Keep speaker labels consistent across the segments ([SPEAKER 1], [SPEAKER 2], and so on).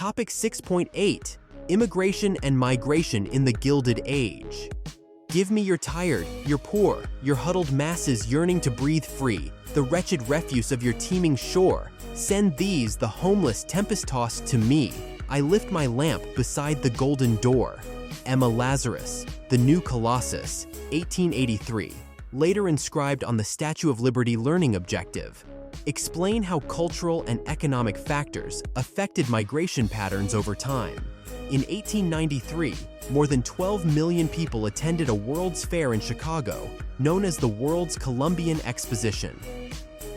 [SPEAKER 1] Topic 6.8. Immigration and Migration in the Gilded Age. Give me your tired, your poor, your huddled masses yearning to breathe free, the wretched refuse of your teeming shore. Send these, the homeless, tempest-tossed, to me. I lift my lamp beside the golden door. Emma Lazarus, The New Colossus, 1883. Later inscribed on the Statue of Liberty Learning Objective. Explain how cultural and economic factors affected migration patterns over time. In 1893, more than 12 million people attended a World's Fair in Chicago, known as the World's Columbian Exposition.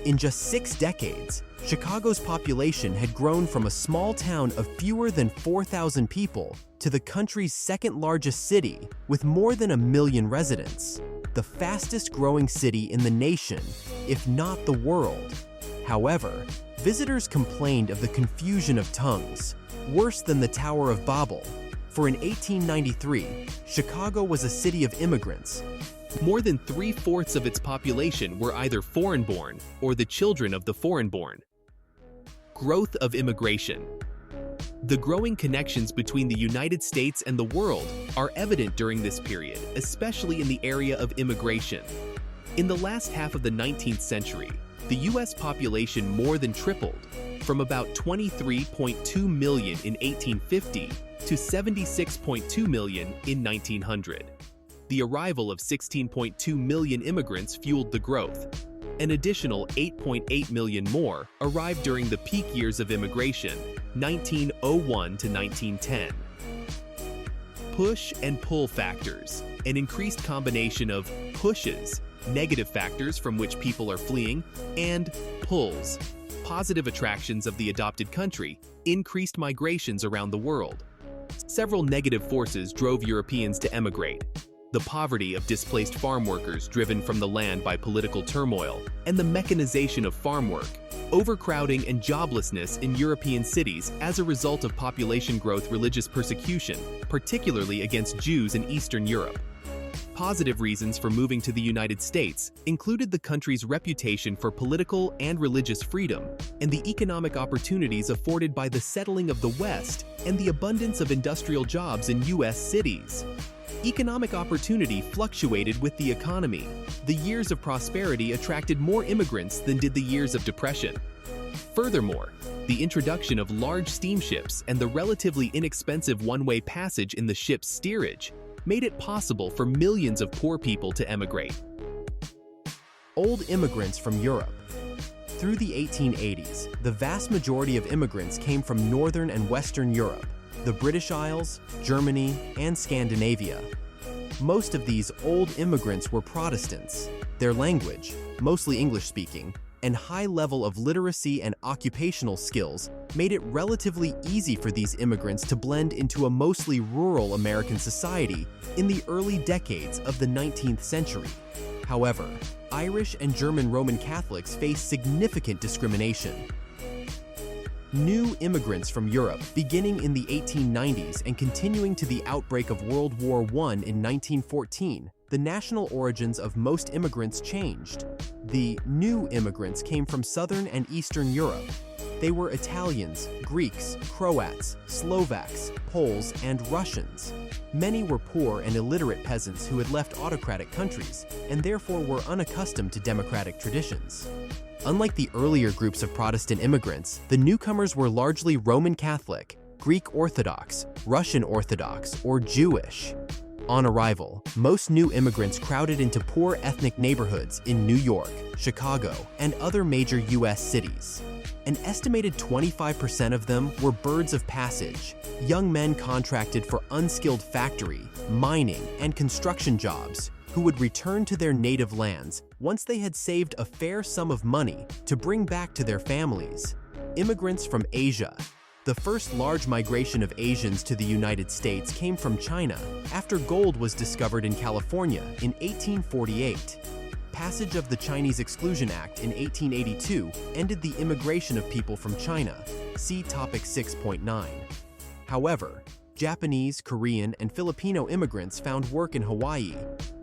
[SPEAKER 1] In just 6 decades, Chicago's population had grown from a small town of fewer than 4,000 people to the country's second-largest city with more than 1 million residents, the fastest-growing city in the nation, if not the world. However, visitors complained of the confusion of tongues, worse than the Tower of Babel, for in 1893, Chicago was a city of immigrants.
[SPEAKER 2] More than 3/4 of its population were either foreign-born or the children of the foreign-born. Growth of immigration. The growing connections between the United States and the world are evident during this period, especially in the area of immigration. In the last half of the 19th century, the U.S. population more than tripled, from about 23.2 million in 1850 to 76.2 million in 1900. The arrival of 16.2 million immigrants fueled the growth. An additional 8.8 million more arrived during the peak years of immigration, 1901 to 1910. Push and pull factors, an increased combination of pushes, negative factors from which people are fleeing, and pulls, positive attractions of the adopted country, increased migrations around the world. Several negative forces drove Europeans to emigrate. The poverty of displaced farm workers driven from the land by political turmoil, and the mechanization of farm work, overcrowding and joblessness in European cities as a result of population growth, religious persecution, particularly against Jews in Eastern Europe. Positive reasons for moving to the United States included the country's reputation for political and religious freedom, and the economic opportunities afforded by the settling of the West and the abundance of industrial jobs in U.S. cities. Economic opportunity fluctuated with the economy. The years of prosperity attracted more immigrants than did the years of depression. Furthermore, the introduction of large steamships and the relatively inexpensive one-way passage in the ship's steerage made it possible for millions of poor people to emigrate.
[SPEAKER 1] Old immigrants from Europe. Through the 1880s, the vast majority of immigrants came from Northern and Western Europe, the British Isles, Germany, and Scandinavia. Most of these old immigrants were Protestants. Their language, mostly English-speaking, and high level of literacy and occupational skills made it relatively easy for these immigrants to blend into a mostly rural American society in the early decades of the 19th century. However, Irish and German Roman Catholics faced significant discrimination. New immigrants from Europe beginning in the 1890s and continuing to the outbreak of World War I in 1914, the national origins of most immigrants changed. The new immigrants came from Southern and Eastern Europe. They were Italians, Greeks, Croats, Slovaks, Poles, and Russians. Many were poor and illiterate peasants who had left autocratic countries and therefore were unaccustomed to democratic traditions. Unlike the earlier groups of Protestant immigrants, the newcomers were largely Roman Catholic, Greek Orthodox, Russian Orthodox, or Jewish. On arrival, most new immigrants crowded into poor ethnic neighborhoods in New York, Chicago, and other major U.S. cities. An estimated 25% of them were birds of passage, young men contracted for unskilled factory, mining, and construction jobs, who would return to their native lands once they had saved a fair sum of money to bring back to their families. Immigrants from Asia. The first large migration of Asians to the United States came from China after gold was discovered in California in 1848. Passage of the Chinese Exclusion Act in 1882 ended the immigration of people from China. See Topic 6.9. However, Japanese, Korean, and Filipino immigrants found work in Hawaii,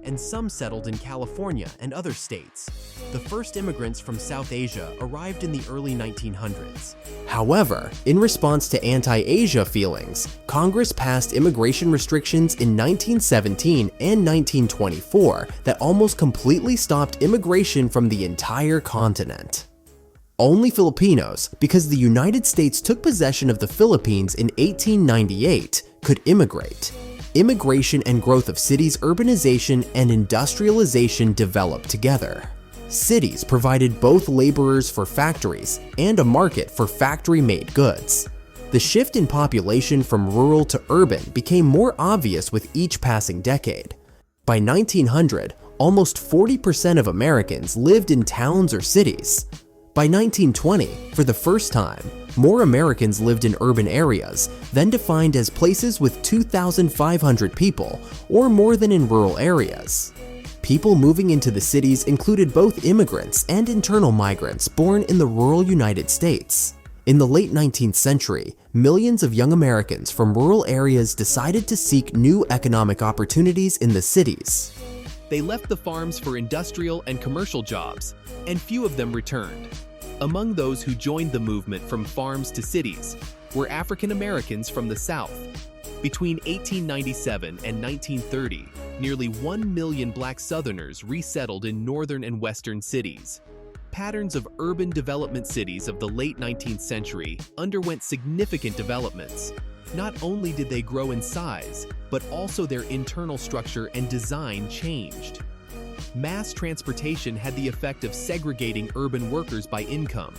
[SPEAKER 1] and some settled in California and other states. The first immigrants from South Asia arrived in the early 1900s. However, in response to anti-Asia feelings, Congress passed immigration restrictions in 1917 and 1924 that almost completely stopped immigration from the entire continent. Only Filipinos, because the United States took possession of the Philippines in 1898, could immigrate. Immigration and growth of cities' urbanization and industrialization developed together. Cities provided both laborers for factories and a market for factory-made goods. The shift in population from rural to urban became more obvious with each passing decade. By 1900, almost 40% of Americans lived in towns or cities. By 1920, for the first time, more Americans lived in urban areas, then defined as places with 2,500 people or more than in rural areas. People moving into the cities included both immigrants and internal migrants born in the rural United States. In the late 19th century, millions of young Americans from rural areas decided to seek new economic opportunities in the cities.
[SPEAKER 2] They left the farms for industrial and commercial jobs, and few of them returned. Among those who joined the movement from farms to cities were African Americans from the South. Between 1897 and 1930, nearly 1 million Black Southerners resettled in northern and western cities. Patterns of urban development cities of the late 19th century underwent significant developments. Not only did they grow in size, but also their internal structure and design changed. Mass transportation had the effect of segregating urban workers by income.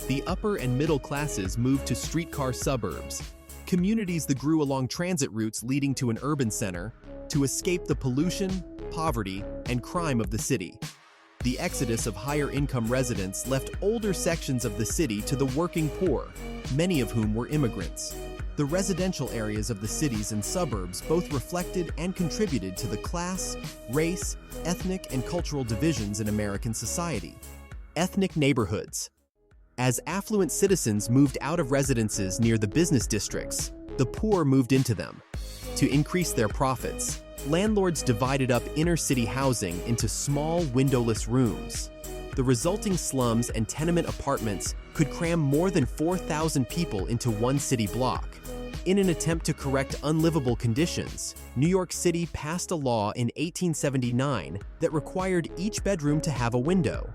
[SPEAKER 2] The upper and middle classes moved to streetcar suburbs, communities that grew along transit routes leading to an urban center, to escape the pollution, poverty, and crime of the city. The exodus of higher-income residents left older sections of the city to the working poor, many of whom were immigrants. The residential areas of the cities and suburbs both reflected and contributed to the class, race, ethnic, and cultural divisions in American society. Ethnic neighborhoods. As affluent citizens moved out of residences near the business districts, the poor moved into them. To increase their profits, landlords divided up inner-city housing into small, windowless rooms. The resulting slums and tenement apartments could cram more than 4,000 people into one city block. In an attempt to correct unlivable conditions, New York City passed a law in 1879 that required each bedroom to have a window.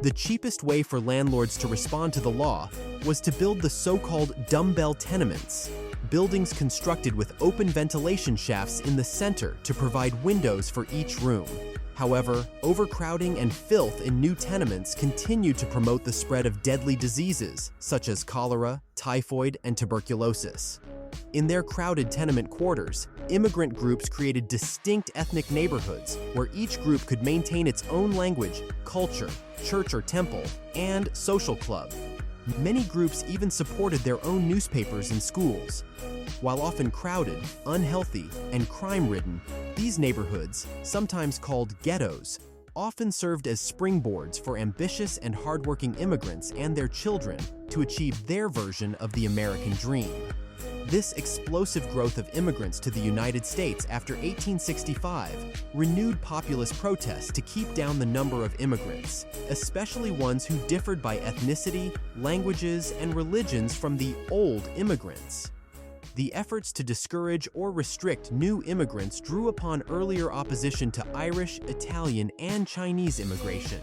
[SPEAKER 2] The cheapest way for landlords to respond to the law was to build the so-called dumbbell tenements, buildings constructed with open ventilation shafts in the center to provide windows for each room. However, overcrowding and filth in new tenements continued to promote the spread of deadly diseases such as cholera, typhoid, and tuberculosis. In their crowded tenement quarters, immigrant groups created distinct ethnic neighborhoods where each group could maintain its own language, culture, church or temple, and social club. Many groups even supported their own newspapers and schools. While often crowded, unhealthy, and crime-ridden, these neighborhoods, sometimes called ghettos, often served as springboards for ambitious and hardworking immigrants and their children to achieve their version of the American dream. This explosive growth of immigrants to the United States after 1865 renewed populist protests to keep down the number of immigrants, especially ones who differed by ethnicity, languages, and religions from the old immigrants. The efforts to discourage or restrict new immigrants drew upon earlier opposition to Irish, Italian, and Chinese immigration.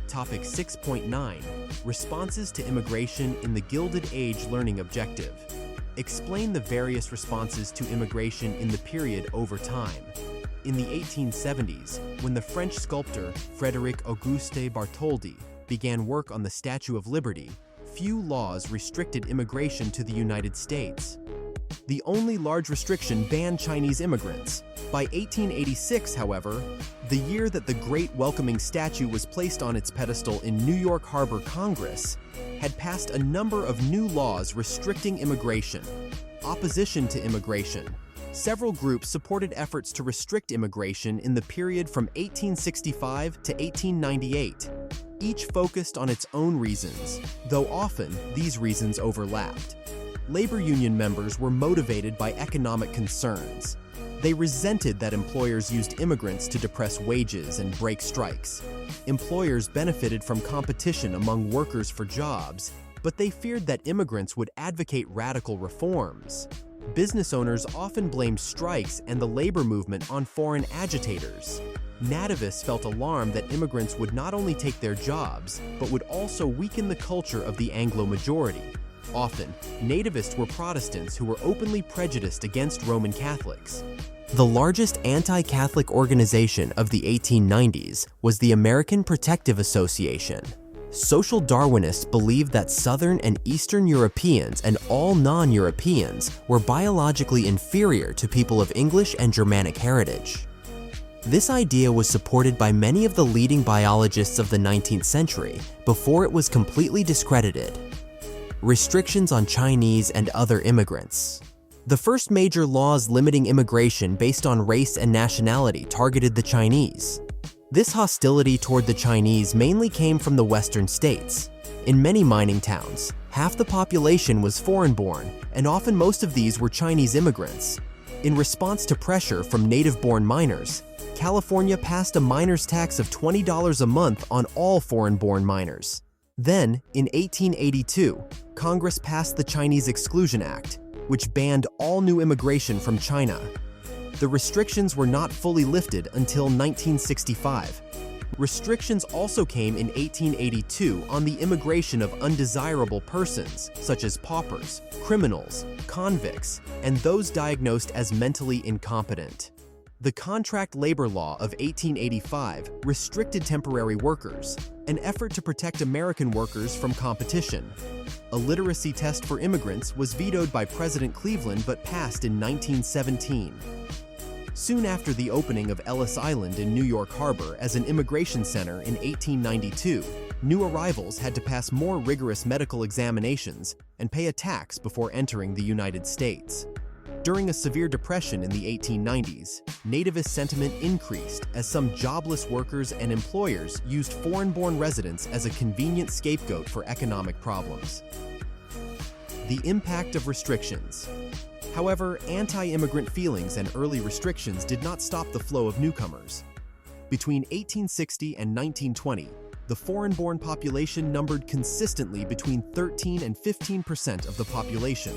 [SPEAKER 2] Topic 6.9 Responses to Immigration in the Gilded Age Learning Objective. Explain the various responses to immigration in the period over time. In the 1870s, when the French sculptor Frédéric Auguste Bartholdi began work on the Statue of Liberty, few laws restricted immigration to the United States. The only large restriction banned Chinese immigrants. By 1886, however, the year that the Great Welcoming Statue was placed on its pedestal in New York Harbor, Congress had passed a number of new laws restricting immigration. Opposition to immigration. Several groups supported efforts to restrict immigration in the period from 1865 to 1898. Each focused on its own reasons, though often these reasons overlapped. Labor union members were motivated by economic concerns. They resented that employers used immigrants to depress wages and break strikes.
[SPEAKER 1] Employers benefited from competition among workers for jobs, but they feared that immigrants would advocate radical reforms. Business owners often blamed strikes and the labor movement on foreign agitators. Nativists felt alarmed that immigrants would not only take their jobs, but would also weaken the culture of the Anglo majority. Often, nativists were Protestants who were openly prejudiced against Roman Catholics. The largest anti-Catholic organization of the 1890s was the American Protective Association. Social Darwinists believed that Southern and Eastern Europeans and all non-Europeans were biologically inferior to people of English and Germanic heritage. This idea was supported by many of the leading biologists of the 19th century before it was completely discredited. Restrictions on Chinese and other immigrants. The first major laws limiting immigration based on race and nationality targeted the Chinese. This hostility toward the Chinese mainly came from the Western states. In many mining towns, half the population was foreign-born, and often most of these were Chinese immigrants. In response to pressure from native-born miners, California passed a miner's tax of $20 a month on all foreign-born miners. Then, in 1882, Congress passed the Chinese Exclusion Act, which banned all new immigration from China. The restrictions were not fully lifted until 1965. Restrictions also came in 1882 on the immigration of undesirable persons, such as paupers, criminals, convicts, and those diagnosed as mentally incompetent. The Contract Labor Law of 1885 restricted temporary workers, an effort to protect American workers from competition. A literacy test for immigrants was vetoed by President Cleveland but passed in 1917. Soon after the opening of Ellis Island in New York Harbor as an immigration center in 1892, new arrivals had to pass more rigorous medical examinations and pay a tax before entering the United States. During a severe depression in the 1890s, nativist sentiment increased as some jobless workers and employers used foreign-born residents as a convenient scapegoat for economic problems. The impact of restrictions. However, anti-immigrant feelings and early restrictions did not stop the flow of newcomers. Between 1860 and 1920, the foreign-born population numbered consistently between 13 and 15% of the population.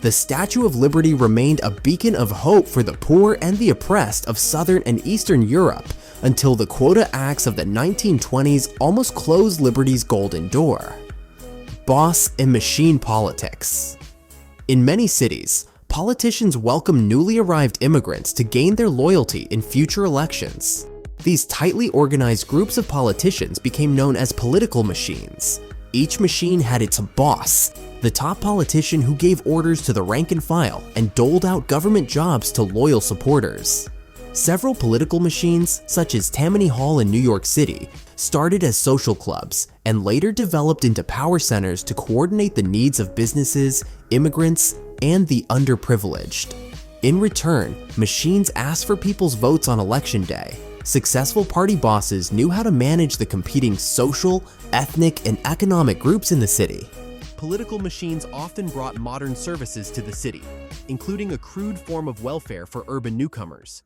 [SPEAKER 1] The Statue of Liberty remained a beacon of hope for the poor and the oppressed of Southern and Eastern Europe until the Quota Acts of the 1920s almost closed liberty's golden door. Boss and machine politics. In many cities, politicians welcome newly arrived immigrants to gain their loyalty in future elections. These tightly organized groups of politicians became known as political machines. Each machine had its boss, the top politician who gave orders to the rank and file and doled out government jobs to loyal supporters. Several political machines, such as Tammany Hall in New York City, started as social clubs and later developed into power centers to coordinate the needs of businesses, immigrants, and the underprivileged. In return, machines asked for people's votes on election day. Successful party bosses knew how to manage the competing social, ethnic, and economic groups in the city. Political machines often brought modern services to the city, including a crude form of welfare for urban newcomers.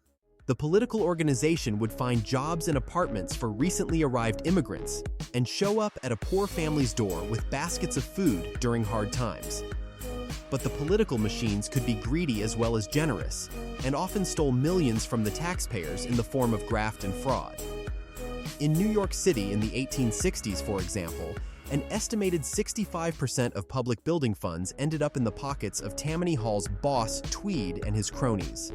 [SPEAKER 1] The political organization would find jobs and apartments for recently arrived immigrants and show up at a poor family's door with baskets of food during hard times. But the political machines could be greedy as well as generous, and often stole millions from the taxpayers in the form of graft and fraud. In New York City in the 1860s, for example, an estimated 65% of public building funds ended up in the pockets of Tammany Hall's boss, Tweed, and his cronies.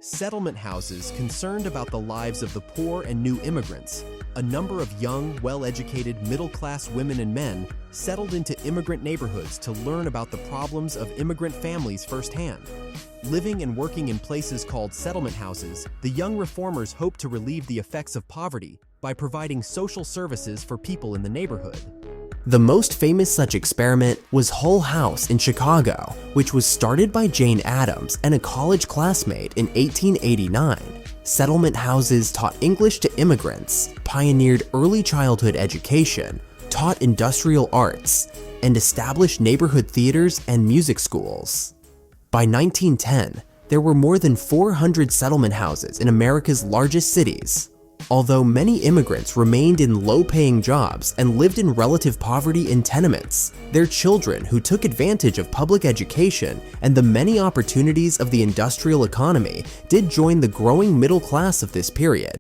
[SPEAKER 1] Settlement houses concerned about the lives of the poor and new immigrants. A number of young, well-educated, middle-class women and men settled into immigrant neighborhoods to learn about the problems of immigrant families firsthand. Living and working in places called settlement houses, the young reformers hoped to relieve the effects of poverty by providing social services for people in the neighborhood. The most famous such experiment was Hull House in Chicago, which was started by Jane Addams and a college classmate in 1889. Settlement houses taught English to immigrants, pioneered early childhood education, taught industrial arts, and established neighborhood theaters and music schools. By 1910, there were more than 400 settlement houses in America's largest cities. Although many immigrants remained in low-paying jobs and lived in relative poverty in tenements, their children who took advantage of public education and the many opportunities of the industrial economy did join the growing middle class of this period.